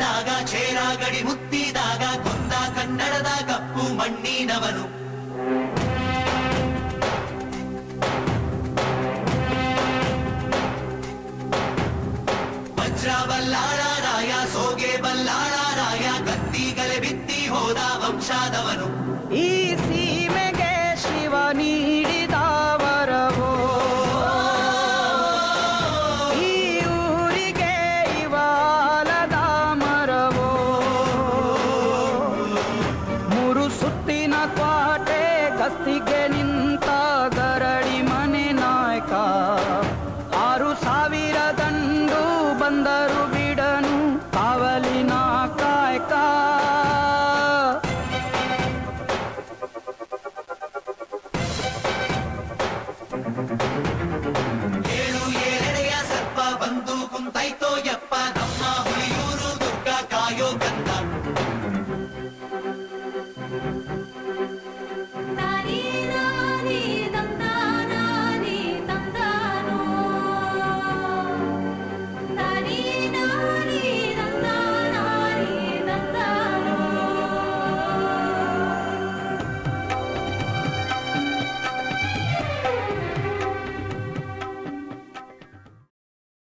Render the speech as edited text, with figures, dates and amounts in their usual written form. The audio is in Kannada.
ಮೆರೆದಾಗ ಚೇರ ಗಡಿ ಮುತ್ತಿದಾಗ ಕೊಂದ ಕನ್ನಡದ ಕಪ್ಪು ಮಣ್ಣಿನವನು. ವಜ್ರ ಬಲ್ಲಾಳರಾಯ ಸೋಗೆ ಬಲ್ಲಾಳರಾಯ ಕತ್ತಿಗಲೆ ಬಿತ್ತಿ ಹೋದ ವಂಶಾದವನು. ಈ ಸೀಮೆಗೆ ಶಿವ ನೀಡಿದ